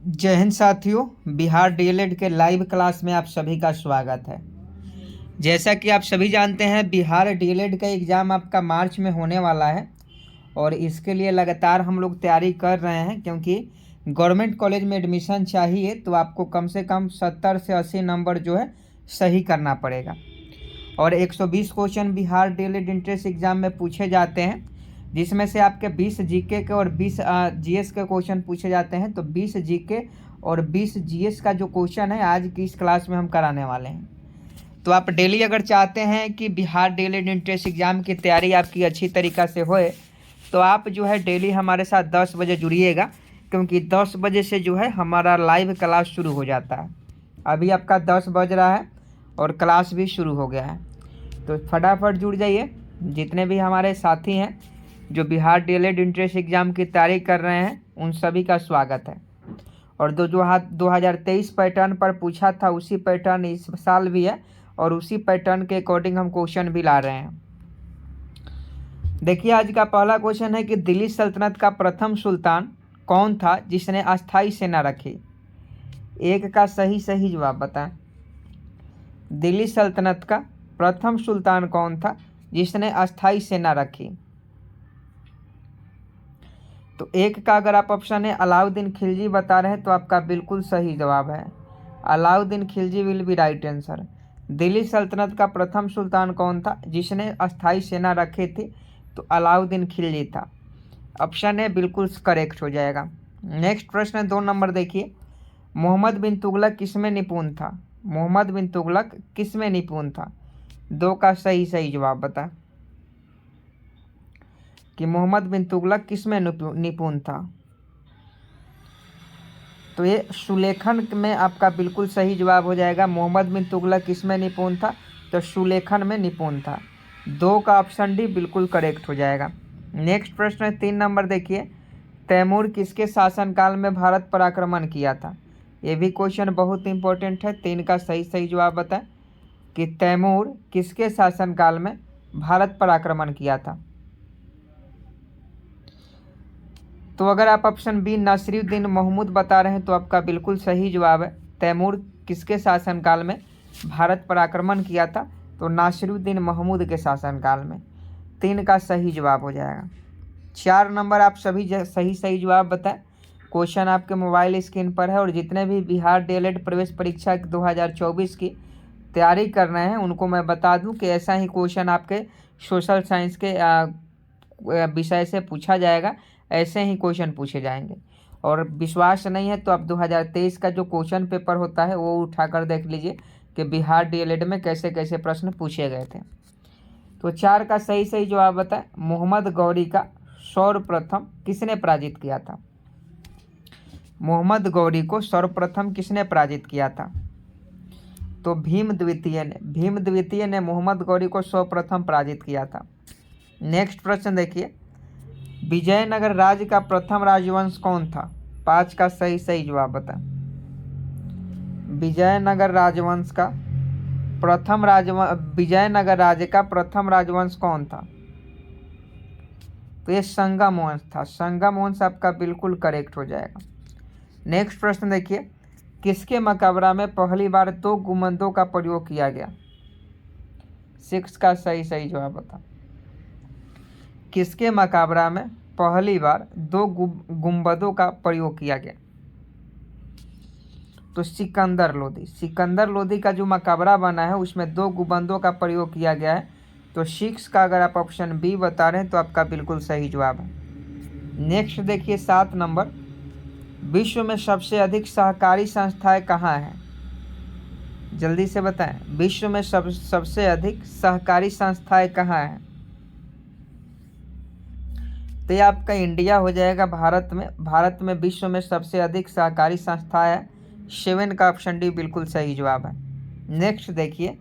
जय हिंद साथियों। बिहार डीएलएड के लाइव क्लास में आप सभी का स्वागत है। जैसा कि आप सभी जानते हैं, बिहार डीएलएड का एग्ज़ाम आपका मार्च में होने वाला है और इसके लिए लगातार हम लोग तैयारी कर रहे हैं, क्योंकि गवर्नमेंट कॉलेज में एडमिशन चाहिए तो आपको कम से कम 70 से 80 नंबर जो है सही करना पड़ेगा। और 120 question Bihar DElEd entrance exam में पूछे जाते हैं, जिसमें से आपके 20 जीके के और 20 जीएस के क्वेश्चन पूछे जाते हैं। तो 20 जीके और 20 जीएस का जो क्वेश्चन है आज की इस क्लास में हम कराने वाले हैं। तो आप डेली अगर चाहते हैं कि बिहार डीएलएड एंट्रेंस एग्ज़ाम की तैयारी आपकी अच्छी तरीक़ा से होए, तो आप जो है डेली हमारे साथ 10 बजे जुड़िएगा, क्योंकि 10 बजे से जो है हमारा लाइव क्लास शुरू हो जाता है। अभी आपका 10 बज रहा है और क्लास भी शुरू हो गया है, तो फटाफट जुड़ जाइए। जितने भी हमारे साथी हैं जो बिहार डीएलएड एंट्रेंस एग्ज़ाम की तैयारी कर रहे हैं, उन सभी का स्वागत है। और 2023 पैटर्न पर पूछा था, उसी पैटर्न इस साल भी है और उसी पैटर्न के अकॉर्डिंग हम क्वेश्चन भी ला रहे हैं। देखिए, आज का पहला क्वेश्चन है कि दिल्ली सल्तनत का प्रथम सुल्तान कौन था जिसने अस्थायी सेना रखी? एक का सही जवाब बताएं। दिल्ली सल्तनत का प्रथम सुल्तान कौन था जिसने अस्थायी सेना रखी? तो एक का अगर आप ऑप्शन है अलाउद्दीन खिलजी बता रहे हैं तो आपका बिल्कुल सही जवाब है, Alauddin Khilji will be right answer. Delhi सल्तनत का प्रथम सुल्तान कौन था जिसने अस्थायी सेना रखी थी? तो अलाउद्दीन खिलजी था। ऑप्शन है बिल्कुल करेक्ट हो जाएगा। नेक्स्ट प्रश्न 2 नंबर देखिए, मोहम्मद बिन तुगलक किसमें निपुण था? मोहम्मद बिन तुगलक किसमें निपुण था? 2 का सही जवाब बता कि मोहम्मद बिन तुगलक किसमें निपुण था। तो ये सुलेखन में आपका बिल्कुल सही जवाब हो जाएगा। मोहम्मद बिन तुगलक किसमें निपुण था? तो सुलेखन में निपुण था। 2 का ऑप्शन डी बिल्कुल करेक्ट हो जाएगा। नेक्स्ट प्रश्न 3 नंबर देखिए, तैमूर किसके शासनकाल में भारत पर आक्रमण किया था? ये भी क्वेश्चन बहुत इंपॉर्टेंट है। 3 का सही जवाब बताएं कि तैमूर किसके शासनकाल में भारत पर आक्रमण किया था? तो अगर आप ऑप्शन बी नासिरुद्दीन महमूद बता रहे हैं तो आपका बिल्कुल सही जवाब है। तैमूर किसके शासनकाल में भारत पर आक्रमण किया था? तो नासिरुद्दीन महमूद के शासनकाल में। 3 का सही जवाब हो जाएगा। 4 नंबर आप सभी सही जवाब बताएं। क्वेश्चन आपके मोबाइल स्क्रीन पर है और जितने भी बिहार डीएलएड प्रवेश परीक्षा 2024 की तैयारी कर रहे हैं उनको मैं बता दूं कि ऐसा ही क्वेश्चन आपके सोशल साइंस के विषय से पूछा जाएगा, ऐसे ही क्वेश्चन पूछे जाएंगे। और विश्वास नहीं है तो आप 2023 का जो क्वेश्चन पेपर होता है वो उठाकर देख लीजिए कि बिहार डीएलएड में कैसे कैसे प्रश्न पूछे गए थे। तो 4 का सही जवाब बताएं, मोहम्मद गौरी का सर्वप्रथम किसने पराजित किया था? मोहम्मद गौरी को सर्वप्रथम किसने पराजित किया था? तो भीम द्वितीय ने मोहम्मद गौरी को सर्वप्रथम पराजित किया था। नेक्स्ट प्रश्न देखिए, विजयनगर राज्य का प्रथम राजवंश कौन था? 5 का सही जवाब बता। विजयनगर राज्य का प्रथम राजवंश कौन था? तो ये संगम वंश था। संगम वंश आपका बिल्कुल करेक्ट हो जाएगा। नेक्स्ट प्रश्न देखिए, किसके मकबरा में पहली बार 2 गुंबदों का प्रयोग किया गया? 6 का सही जवाब बता। किसके मकबरा में पहली बार 2 गुंबदों का प्रयोग किया गया? तो सिकंदर लोदी का जो मकबरा बना है उसमें 2 गुंबदों का प्रयोग किया गया है। तो 6 का अगर आप ऑप्शन बी बता रहे हैं तो आपका बिल्कुल सही जवाब है। नेक्स्ट देखिए 7 नंबर, विश्व में सबसे अधिक सहकारी संस्थाएं कहाँ हैं? जल्दी से बताएं, विश्व में सबसे अधिक सहकारी संस्थाएं कहाँ हैं? तो ये आपका इंडिया हो जाएगा। भारत में विश्व में सबसे अधिक सहकारी संस्था है। 7 का ऑप्शन डी बिल्कुल सही जवाब है। नेक्स्ट देखिए,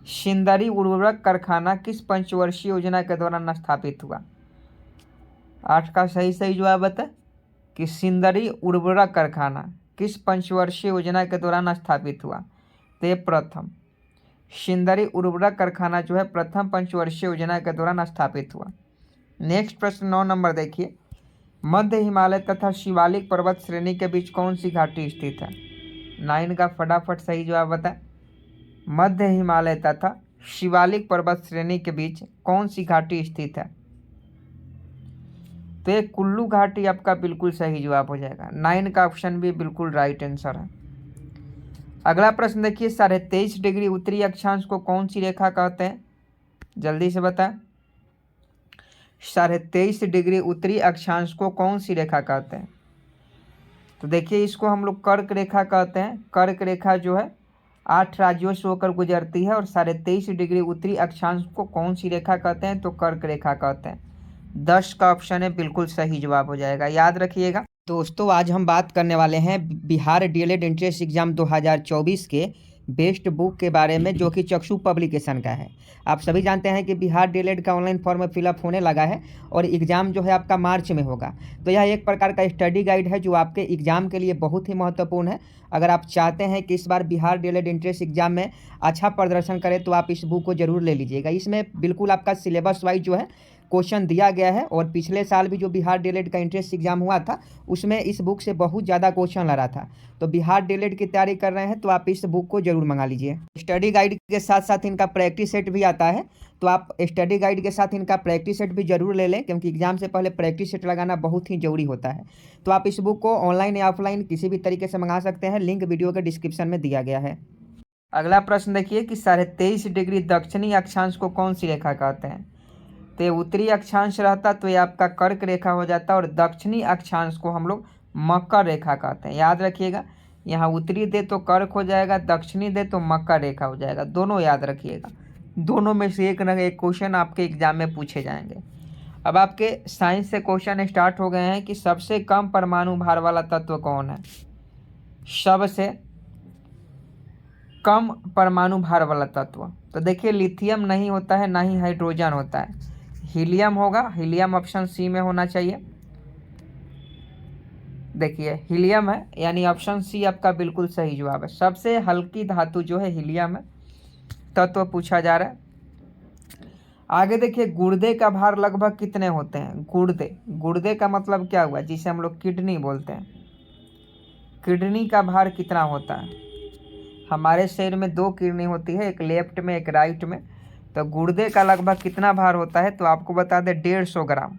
सिंदरी उर्वरक कारखाना किस पंचवर्षीय योजना के दौरान स्थापित हुआ? 8 का सही जवाब बता कि सिंदरी उर्वरक कारखाना किस पंचवर्षीय योजना के दौरान स्थापित हुआ? तो ये प्रथम सिंदरी उर्वरक कारखाना जो है प्रथम पंचवर्षीय योजना के दौरान स्थापित हुआ। नेक्स्ट प्रश्न 9 नंबर देखिए, मध्य हिमालय तथा शिवालिक पर्वत श्रेणी के बीच कौन सी घाटी स्थित है? 9 का फटाफट सही जवाब बताएं। मध्य हिमालय तथा शिवालिक पर्वत श्रेणी के बीच कौन सी घाटी स्थित है? तो ये कुल्लू घाटी आपका बिल्कुल सही जवाब हो जाएगा। 9 का ऑप्शन भी बिल्कुल राइट आंसर है। अगला प्रश्न देखिए, 23.5 डिग्री उत्तरी अक्षांश को कौन सी रेखा कहते हैं? जल्दी से बताएं। 23.5 डिग्री उत्तरी अक्षांश को कौन सी रेखा कहते हैं? तो देखिए इसको हम लोग कर्क रेखा कहते हैं। कर्क रेखा जो है 8 राज्यों से होकर गुजरती है और 23.5 डिग्री उत्तरी अक्षांश को कौन सी रेखा कहते हैं? तो कर्क रेखा कहते हैं। 10 का ऑप्शन है बिल्कुल सही जवाब हो जाएगा, याद रखिएगा। दोस्तों आज हम बात करने वाले हैं बिहार डीएलएड एंट्रेंस एग्जाम 2024 के बेस्ट बुक के बारे में, जो कि चक्षु पब्लिकेशन का है। आप सभी जानते हैं कि बिहार डीएलएड का ऑनलाइन फॉर्म फिलअप होने लगा है और एग्ज़ाम जो है आपका मार्च में होगा। तो यह एक प्रकार का स्टडी गाइड है जो आपके एग्ज़ाम के लिए बहुत ही महत्वपूर्ण है। अगर आप चाहते हैं कि इस बार बिहार डीएलएड एंट्रेंस एग्जाम में अच्छा प्रदर्शन करें तो आप इस बुक को ज़रूर ले लीजिएगा। इसमें बिल्कुल आपका सिलेबस वाइज जो है क्वेश्चन दिया गया है और पिछले साल भी जो बिहार डीएलएड का एंट्रेंस एग्जाम हुआ था उसमें इस बुक से बहुत ज़्यादा क्वेश्चन लगा था। तो बिहार डीएलएड की तैयारी कर रहे हैं तो आप इस बुक को जरूर मंगा लीजिए। स्टडी गाइड के साथ साथ इनका प्रैक्टिस सेट भी आता है, तो आप स्टडी गाइड के साथ इनका प्रैक्टिस सेट भी जरूर ले लें, क्योंकि एग्जाम से पहले प्रैक्टिस सेट लगाना बहुत ही जरूरी होता है। तो आप इस बुक को ऑनलाइन या ऑफलाइन किसी भी तरीके से मंगा सकते हैं, लिंक वीडियो के डिस्क्रिप्शन में दिया गया है। अगला प्रश्न देखिए कि 23.5 डिग्री दक्षिणी अक्षांश को कौन सी रेखा कहते हैं? तो ये उत्तरी अक्षांश रहता तो ये आपका कर्क रेखा हो जाता और दक्षिणी अक्षांश को हम लोग मकर रेखा कहते हैं, याद रखिएगा। यहाँ उत्तरी दे तो कर्क हो जाएगा, दक्षिणी दे तो मकर रेखा हो जाएगा, दोनों याद रखिएगा। दोनों में से एक न एक क्वेश्चन आपके एग्जाम में पूछे जाएंगे। अब आपके साइंस से क्वेश्चन स्टार्ट हो गए हैं कि सबसे कम परमाणु भार वाला तत्व कौन है? सबसे कम परमाणु भार वाला तत्व, तो देखिए लिथियम नहीं होता है, ना ही हाइड्रोजन होता है, हीलियम होगा। हीलियम ऑप्शन सी में होना चाहिए। देखिए हीलियम है, यानी ऑप्शन सी आपका बिल्कुल सही जवाब है। सबसे हल्की धातु जो है हीलियम है, तत्व पूछा जा रहा है। आगे देखिए गुर्दे का भार लगभग कितने होते हैं? गुर्दे का मतलब क्या हुआ, जिसे हम लोग किडनी बोलते हैं। किडनी का भार कितना होता है? हमारे शरीर में 2 किडनी होती है, एक लेफ्ट में एक राइट में। तो गुर्दे का लगभग कितना भार होता है? तो आपको बता दें 150 ग्राम।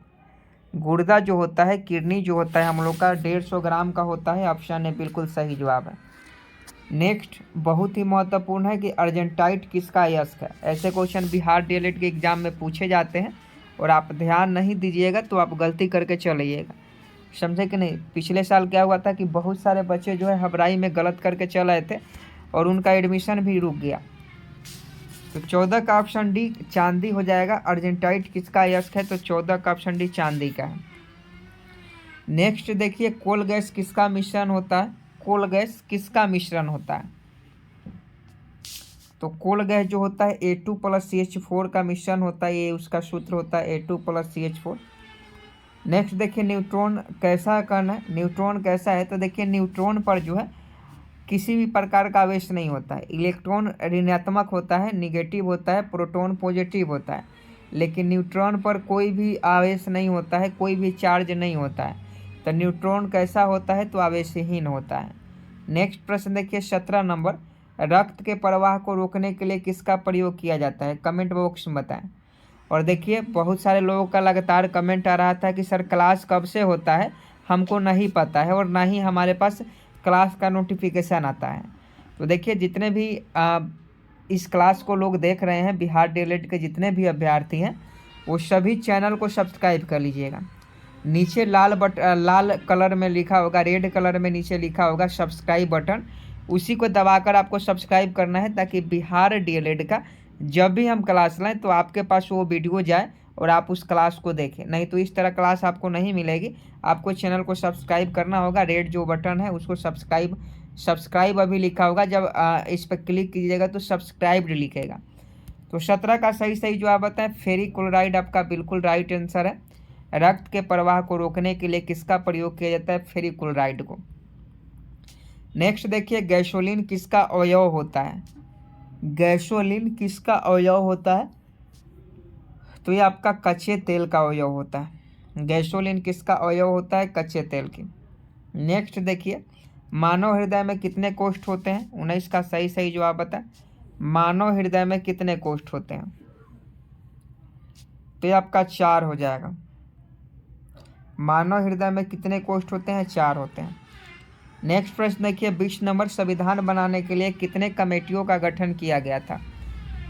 गुर्दा जो होता है, किडनी जो होता है हम लोग का 150 ग्राम का होता है। ऑप्शन ए बिल्कुल सही जवाब है। नेक्स्ट बहुत ही महत्वपूर्ण है कि अर्जेंटाइट किसका अयस्क है? ऐसे क्वेश्चन बिहार डीएलएड के एग्जाम में पूछे जाते हैं और आप ध्यान नहीं दीजिएगा तो आप गलती करके चलिएगा, समझे कि नहीं। पिछले साल क्या हुआ था कि बहुत सारे बच्चे जो है हबराई में गलत करके चल आए थे और उनका एडमिशन भी रुक गया। तो 14 का ऑप्शन डी चांदी हो जाएगा। अर्जेंटाइट किसका अयस्क है? तो 14 का ऑप्शन डी चांदी का है। नेक्स्ट देखिए कोल गैस किसका मिश्रण होता है? कोल गैस किसका मिश्रण होता है? तो कोल गैस जो होता है A2 + CH4 का मिश्रण होता है, ये उसका सूत्र होता है A2 + CH4। नेक्स्ट देखिए न्यूट्रॉन कैसा कण है? न्यूट्रॉन कैसा है? तो देखिए न्यूट्रॉन पर जो है किसी भी प्रकार का आवेश नहीं होता है। इलेक्ट्रॉन ऋणात्मक होता है, निगेटिव होता है, प्रोटॉन पॉजिटिव होता है, लेकिन न्यूट्रॉन पर कोई भी आवेश नहीं होता है, कोई भी चार्ज नहीं होता है। तो न्यूट्रॉन कैसा होता है? तो आवेशहीन होता है। नेक्स्ट प्रश्न देखिए 17 नंबर, रक्त के प्रवाह को रोकने के लिए किसका प्रयोग किया जाता है? कमेंट बॉक्स में बताएं। और देखिए बहुत सारे लोगों का लगातार कमेंट आ रहा था कि सर क्लास कब से होता है, हमको नहीं पता है और ना ही हमारे पास क्लास का नोटिफिकेशन आता है। तो देखिए जितने भी इस क्लास को लोग देख रहे हैं, बिहार डीएलएड के जितने भी अभ्यर्थी हैं, वो सभी चैनल को सब्सक्राइब कर लीजिएगा। नीचे लाल कलर में लिखा होगा, रेड कलर में नीचे लिखा होगा सब्सक्राइब बटन, उसी को दबाकर आपको सब्सक्राइब करना है, ताकि बिहार डीएलएड का जब भी हम क्लास लाएँ तो आपके पास वो वीडियो जाए और आप उस क्लास को देखें। नहीं तो इस तरह क्लास आपको नहीं मिलेगी। आपको चैनल को सब्सक्राइब करना होगा, रेड जो बटन है उसको सब्सक्राइब अभी लिखा होगा, जब इस पर क्लिक कीजिएगा तो सब्सक्राइब लिखेगा। तो 17 का सही जवाब बताएं। फेरिक क्लोराइड आपका बिल्कुल राइट आंसर है। रक्त के प्रवाह को रोकने के लिए किसका प्रयोग किया जाता है? फेरिक क्लोराइड को। नेक्स्ट देखिए गैसोलीन किसका अवयव होता है? गैसोलीन किसका अवयव होता है? तो ये आपका कच्चे तेल का अवयव होता है। गैसोलीन किसका अवयव होता है? कच्चे तेल की। नेक्स्ट देखिए, मानव हृदय में कितने कोष्ठ होते हैं? 19 का सही जवाब बताएं। मानव हृदय में कितने कोष्ठ होते हैं? तो ये आपका 4 हो जाएगा। मानव हृदय में कितने कोष्ठ होते हैं? 4 होते हैं। नेक्स्ट प्रश्न देखिए, 20 नंबर, संविधान बनाने के लिए कितने कमेटियों का गठन किया गया था?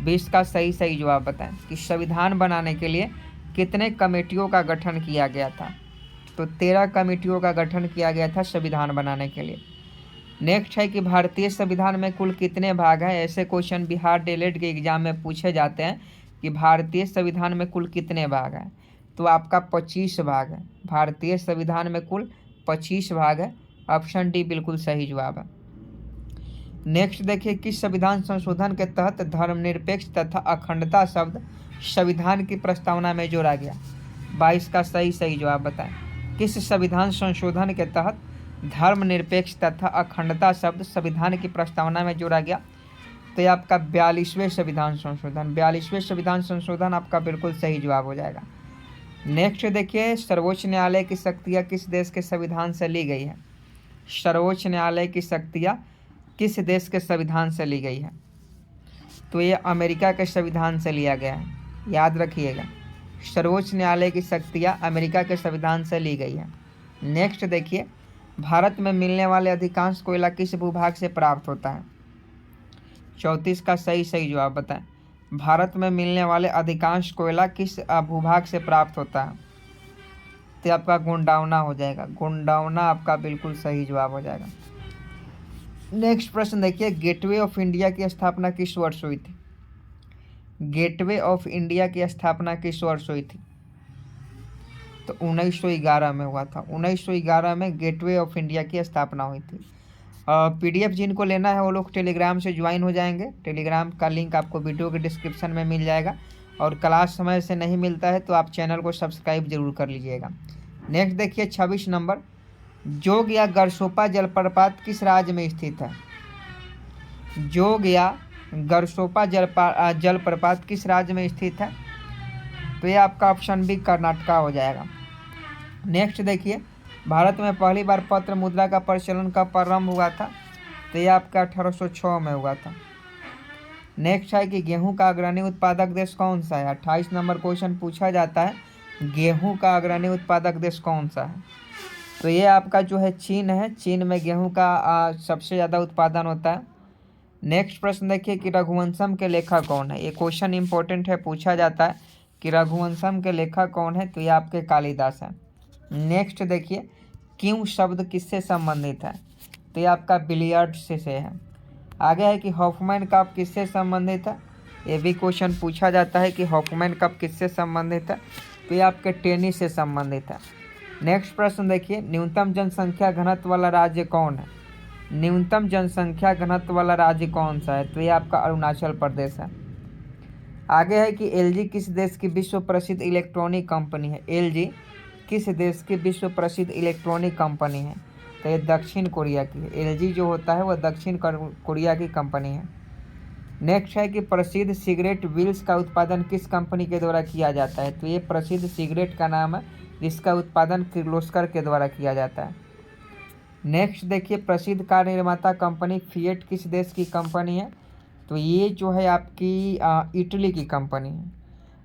20 का सही जवाब बताएं कि संविधान बनाने के लिए कितने कमेटियों का गठन किया गया था? तो 13 कमेटियों का गठन किया गया था संविधान बनाने के लिए। नेक्स्ट है कि भारतीय संविधान में कुल कितने भाग हैं? ऐसे क्वेश्चन बिहार डीएलएड के एग्जाम में पूछे जाते हैं कि भारतीय संविधान में कुल कितने भाग हैं। तो आपका 25 भाग है। भारतीय संविधान में कुल 25 भाग है। ऑप्शन डी बिल्कुल सही जवाब है। नेक्स्ट देखिए, किस संविधान संशोधन के तहत धर्मनिरपेक्ष तथा अखंडता शब्द संविधान की प्रस्तावना में जोड़ा गया? 22 का सही जवाब बताएं। किस संविधान संशोधन के तहत धर्मनिरपेक्ष तथा अखंडता शब्द संविधान की प्रस्तावना में जोड़ा गया? तो ये आपका 42वें संविधान संशोधन। 42वें संविधान संशोधन आपका बिल्कुल सही जवाब हो जाएगा। नेक्स्ट देखिए, सर्वोच्च न्यायालय की शक्तियाँ किस देश के संविधान से ली गई है? सर्वोच्च न्यायालय की शक्तियाँ किस देश के संविधान से ली गई है? तो ये अमेरिका के संविधान से लिया गया है, याद रखिएगा। सर्वोच्च न्यायालय की शक्तियाँ अमेरिका के संविधान से ली गई है। नेक्स्ट देखिए, भारत में मिलने वाले अधिकांश कोयला किस भूभाग से प्राप्त होता है? 34 का सही जवाब बताएं। भारत में मिलने वाले अधिकांश कोयला किस भूभाग से प्राप्त होता है? तो आपका गोंडावना हो जाएगा। गोंडावना आपका बिल्कुल सही जवाब हो जाएगा। नेक्स्ट प्रश्न देखिए, गेटवे ऑफ इंडिया की स्थापना किस वर्ष हुई थी? गेटवे ऑफ इंडिया की स्थापना किस वर्ष हुई थी? तो 1911 में हुआ था। 1911 में गेटवे ऑफ इंडिया की स्थापना हुई थी। पीडीएफ जिनको लेना है वो लोग टेलीग्राम से ज्वाइन हो जाएंगे। टेलीग्राम का लिंक आपको वीडियो के डिस्क्रिप्शन में मिल जाएगा। और क्लास समय से नहीं मिलता है तो आप चैनल को सब्सक्राइब जरूर कर लीजिएगा। नेक्स्ट देखिए, 26 नंबर, जोग या गरसोपा जलप्रपात किस राज्य में स्थित है? जोग या गरसोपा जलप्रपात किस राज्य में स्थित है? तो ये आपका ऑप्शन बी कर्नाटका हो जाएगा। नेक्स्ट देखिए, भारत में पहली बार पत्र मुद्रा का प्रचलन कब प्रारंभ हुआ था? तो ये आपका 1806 में हुआ था। नेक्स्ट है कि गेहूं का अग्रणी उत्पादक देश कौन सा है? 28 नंबर क्वेश्चन पूछा जाता है, गेहूं का अग्रणी उत्पादक देश कौन सा है? तो ये आपका जो है चीन है। चीन में गेहूं का सबसे ज़्यादा उत्पादन होता है। नेक्स्ट प्रश्न देखिए कि रघुवंशम के लेखक कौन है? ये क्वेश्चन इंपॉर्टेंट है, पूछा जाता है कि रघुवंशम के लेखक कौन है? तो ये आपके कालिदास हैं। नेक्स्ट देखिए, क्यों शब्द किससे संबंधित है? तो ये आपका बिलियर्ड से है। आगे है कि हॉफमैन कप किससे संबंधित है? ये भी क्वेश्चन पूछा जाता है कि हॉफमैन कप किससे संबंधित है? तो ये आपके टेनिस से संबंधित है। नेक्स्ट प्रश्न देखिए, न्यूनतम जनसंख्या घनत्व वाला राज्य कौन है? न्यूनतम जनसंख्या घनत्व वाला राज्य कौन सा है? तो ये आपका अरुणाचल प्रदेश है। आगे है कि एलजी किस देश की विश्व प्रसिद्ध इलेक्ट्रॉनिक कंपनी है? एलजी किस देश की विश्व प्रसिद्ध इलेक्ट्रॉनिक कंपनी है? तो ये दक्षिण कोरिया की है। एलजी जो होता है वह दक्षिण कोरिया की कंपनी है। नेक्स्ट है कि प्रसिद्ध सिगरेट विल्स का उत्पादन किस कंपनी के द्वारा किया जाता है? तो ये प्रसिद्ध सिगरेट का नाम है जिसका उत्पादन किर्लोस्कर के द्वारा किया जाता है। नेक्स्ट देखिए, प्रसिद्ध कार निर्माता कंपनी फिएट किस देश की कंपनी है? तो ये जो है आपकी इटली की कंपनी है।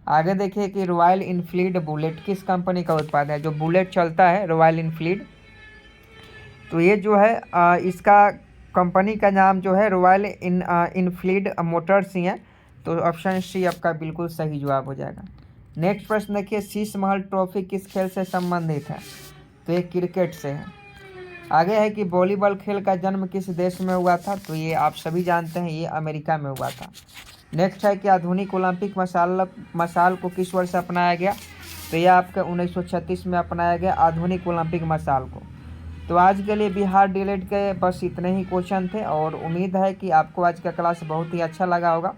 आगे देखिए कि रॉयल इनफील्ड बुलेट किस कंपनी का उत्पाद है? जो बुलेट चलता है रॉयल इनफील्ड, तो ये जो है इसका कंपनी का नाम जो है रॉयल इनफील्ड मोटर्स ही है। तो ऑप्शन सी आपका बिल्कुल सही जवाब हो जाएगा। नेक्स्ट प्रश्न देखिए, शीश महल ट्रॉफी किस खेल से संबंधित है? तो ये क्रिकेट से है। आगे है कि वॉलीबॉल खेल का जन्म किस देश में हुआ था? तो ये आप सभी जानते हैं, ये अमेरिका में हुआ था। नेक्स्ट है कि आधुनिक ओलंपिक मशाल को किस वर्ष अपनाया गया? तो ये आपका 1936 में अपनाया गया आधुनिक ओलंपिक मशाल को। तो आज के लिए बिहार डीएलएड के बस इतने ही क्वेश्चन थे और उम्मीद है कि आपको आज का क्लास बहुत ही अच्छा लगा होगा।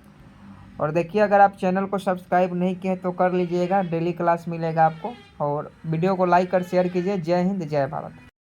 और देखिए, अगर आप चैनल को सब्सक्राइब नहीं किए तो कर लीजिएगा, डेली क्लास मिलेगा आपको। और वीडियो को लाइक और शेयर कीजिए। जय हिंद, जय भारत।